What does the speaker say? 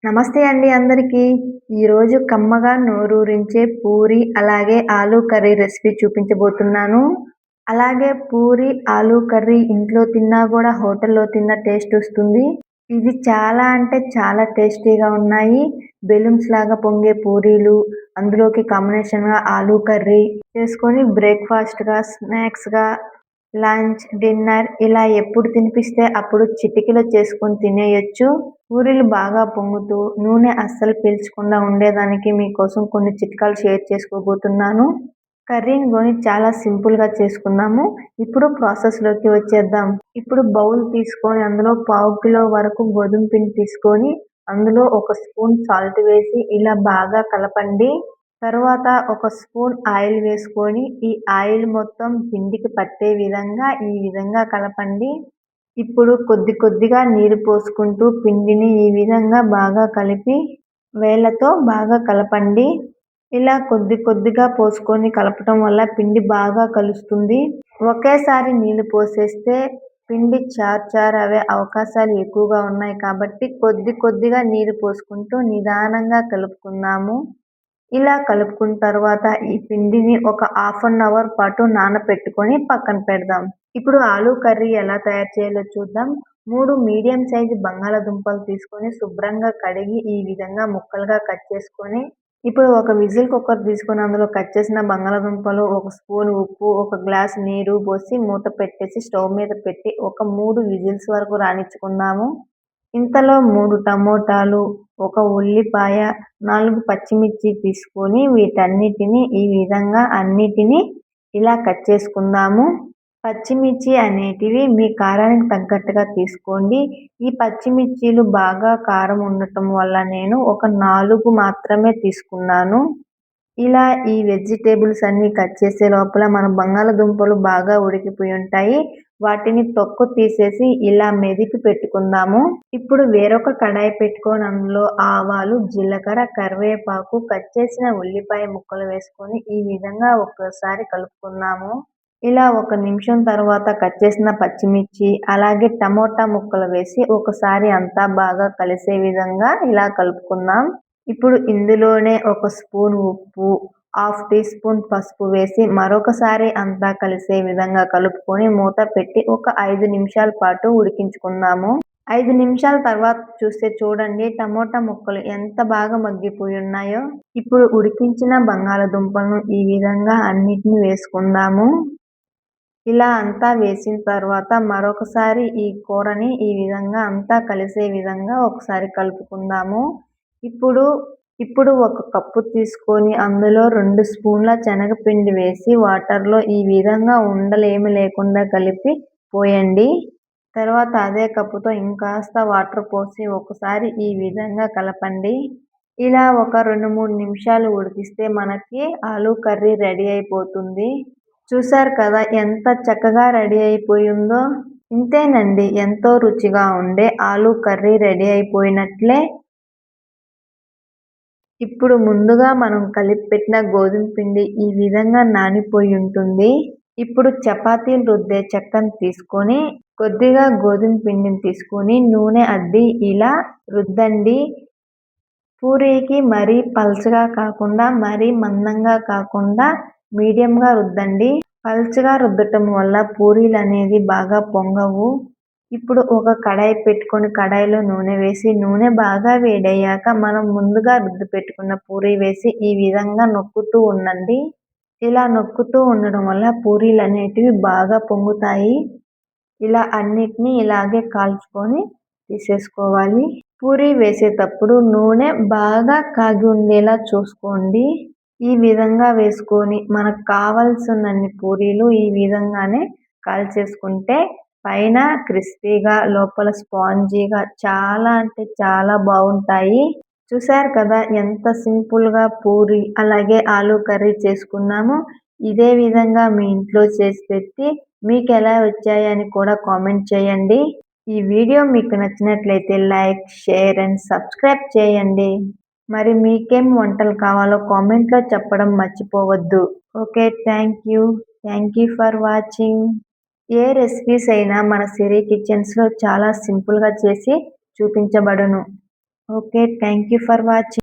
నమస్తే అండి అందరికీ. ఈరోజు కమ్మగా నోరూరించే పూరి, అలాగే ఆలూ కర్రీ రెసిపీ చూపించబోతున్నాను. అలాగే పూరి, ఆలూ కర్రీ ఇంట్లో తిన్నా గూడా హోటల్‌లో తిన్న టేస్టొస్తుంది. ఇవి చాలా అంటే చాలా టేస్టీగా ఉన్నాయి. బెలూన్స్ లాగా పొంగే పూరీలు, అందులోకి కాంబినేషన్‌గా ఆలూ కర్రీ చేసుకొని బ్రేక్‌ఫాస్ట్‌గా, స్నాక్స్‌గా, లంచ్, డిన్నర్ ఇలా ఎప్పుడు తినిపిస్తే అప్పుడు చిటికెలో చేసుకొని తినేయొచ్చు. పూరీలు బాగా పొంగుతూ నూనె అస్సలు పీల్చకుండా ఉండేదానికి మీకోసం కొన్ని చిట్కాలు షేర్ చేసుకోబోతున్నాను. కర్రీని గూని చాలా సింపుల్‌గా చేసుకుందాము. ఇప్పుడు ప్రాసెస్‌లోకి వచ్చేద్దాం. ఇప్పుడు బౌల్ తీసుకొని అందులో పావు కిలో వరకు గోధుమ పిండి తీసుకొని, అందులో ఒక స్పూన్ సాల్ట్ వేసి ఇలా బాగా కలపండి. తరువాత ఒక స్పూన్ ఆయిల్ వేసుకొని, ఈ ఆయిల్ మొత్తం పిండికి పట్టే విధంగా ఈ విధంగా కలపండి. ఇప్పుడు కొద్ది కొద్దిగా నీరు పోసుకుంటూ పిండిని ఈ విధంగా బాగా కలిపి వేళ్ళతో బాగా కలపండి. ఇలా కొద్ది కొద్దిగా పోసుకొని కలపటం వల్ల పిండి బాగా కలుస్తుంది. ఒకేసారి నీళ్లు పోసేస్తే పిండి చార్ అవే అవకాశాలు ఎక్కువగా ఉన్నాయి కాబట్టి కొద్ది కొద్దిగా నీరు పోసుకుంటూ నిదానంగా కలుపుకుందాము. ఇలా కలుపుకున్న తర్వాత ఈ పిండిని ఒక హాఫ్ అన్ అవర్ పాటు నానపెట్టుకొని పక్కన పెడదాం. ఇప్పుడు ఆలూ కర్రీ ఎలా తయారు చేయాలో చూద్దాం. 3 మీడియం సైజు బంగాళాదుంపలు తీసుకొని శుభ్రంగా కడిగి ఈ విధంగా ముక్కలుగా కట్ చేసుకొని, ఇప్పుడు ఒక విజిల్ కుక్కర్ తీసుకొని అందులో కట్ చేసిన బంగాళాదుంపలు, ఒక స్పూన్ ఉప్పు, ఒక గ్లాస్ నీరు పోసి మూత పెట్టేసి స్టవ్ మీద పెట్టి ఒక 3 విజిల్స్ వరకు రానిచ్చుకుందాము. ఇంతలో 3 టమోటాలు, ఒక ఉల్లిపాయ, 4 పచ్చిమిర్చి తీసుకొని వీటన్నిటిని ఈ విధంగా అన్నిటిని ఇలా కట్ చేసుకుందాము. పచ్చిమిర్చి అనేటివి మీ కారానికి తగ్గట్టుగా తీసుకోండి. ఈ పచ్చిమిర్చీలు బాగా కారం ఉండటం వల్ల నేను ఒక 4 మాత్రమే తీసుకున్నాను. ఇలా ఈ వెజిటేబుల్స్ అన్నీ కట్ చేసే లోపల మన బంగాళదుంపలు బాగా ఉడికిపోయి ఉంటాయి. వాటిని తొక్కు తీసేసి ఇలా మెదిపి పెట్టుకుందాము. ఇప్పుడు వేరొక కడాయి పెట్టుకొని అందులో ఆవాలు, జీలకర్ర, కరివేపాకు, కట్ చేసిన ఉల్లిపాయ ముక్కలు వేసుకొని ఈ విధంగా ఒక్కసారి కలుపుకుందాము. ఇలా 1 నిమిషం తర్వాత కట్ చేసిన పచ్చిమిర్చి, అలాగే టమోటా ముక్కలు వేసి ఒకసారి అంతా బాగా కలిసే విధంగా ఇలా కలుపుకుందాం. ఇప్పుడు ఇందులోనే ఒక స్పూన్ ఉప్పు, హాఫ్ టీ స్పూన్ పసుపు వేసి మరొకసారి అంతా కలిసే విధంగా కలుపుకొని మూత పెట్టి ఒక 5 నిమిషాల పాటు ఉడికించుకుందాము. 5 నిమిషాల తర్వాత చూస్తే చూడండి టమోటా ముక్కలు ఎంత బాగా మగ్గిపోయి ఉన్నాయో. ఇప్పుడు ఉడికించిన బంగాళాదుంపలను ఈ విధంగా అన్నిటిని వేసుకుందాము. ఇలా అంతా వేసిన తర్వాత మరొకసారి ఈ కూరని ఈ విధంగా అంతా కలిసే విధంగా ఒకసారి కలుపుకుందాము. ఇప్పుడు ఒక కప్పు తీసుకొని అందులో 2 స్పూన్ల శనగపిండి వేసి వాటర్‌లో ఈ విధంగా ఉండలేమి లేకుండా కలిపి పోయండి. తర్వాత అదే కప్పుతో ఇంకాస్త వాటర్ పోసి ఒకసారి ఈ విధంగా కలపండి. ఇలా ఒక 2, 3 నిమిషాలు ఉడికిస్తే మనకి ఆలూ కర్రీ రెడీ అయిపోతుంది. చూసారు కదా ఎంత చక్కగా రెడీ అయిపోయిందో. ఇంతేనండి, ఎంతో రుచిగా ఉండే ఆలూ కర్రీ రెడీ అయిపోయినట్లే. ఇప్పుడు ముందుగా మనం కలిపి పెట్టిన గోధుమ పిండి ఈ విధంగా నానిపోయి ఉంటుంది. ఇప్పుడు చపాతీలు రుద్దే చెక్కను తీసుకొని కొద్దిగా గోధుమ పిండిని తీసుకొని నూనె అద్ది ఇలా రుద్దండి. పూరీకి మరీ పల్చగా కాకుండా, మరీ మందంగా కాకుండా మీడియంగా రుద్దండి. పల్చగా రుద్దటం వల్ల పూరీలనేది బాగా పొంగవు. ఇప్పుడు ఒక కడాయి పెట్టుకొని కడాయిలో నూనె వేసి నూనె బాగా వేడయ్యాక మనం ముందుగా రుద్ది పెట్టుకున్న పూరీ వేసి ఈ విధంగా నొక్కుతూ ఉండండి. ఇలా నొక్కుతూ ఉండడం వల్ల పూరీలనేటివి బాగా పొంగుతాయి. ఇలా అన్నిటినీ ఇలాగే కాల్చుకొని తీసేసుకోవాలి. పూరీ వేసేటప్పుడు నూనె బాగా కాగి ఉండేలా చూసుకోండి. ఈ విధంగా వేసుకొని మనకు కావాల్సినన్ని పూరీలు ఈ విధంగానే కాల్చేసుకుంటే పైన క్రిస్పీగా, లోపల స్పాంజీగా చాలా అంటే చాలా బాగుంటాయి. చూసారు కదా ఎంత సింపుల్‌గా పూరీ అలాగే ఆలూ కర్రీ చేసుకున్నామో. ఇదే విధంగా మీ ఇంట్లో చేసి పెట్టి మీకెలా వచ్చాయని కూడా కామెంట్ చేయండి. ఈ వీడియో మీకు నచ్చినట్లయితే లైక్, షేర్ అండ్ సబ్స్క్రైబ్ చేయండి. మరి మీకేం వంటలు కావాలో కామెంట్‌లో చెప్పడం మర్చిపోవద్దు. Okay. Thank you. Thank you for watching. ఏ రెసిపీస్ అయినా మన సిరి కిచెన్స్‌లో చాలా సింపుల్‌గా చేసి చూపించబడును. Okay. Thank you for watching.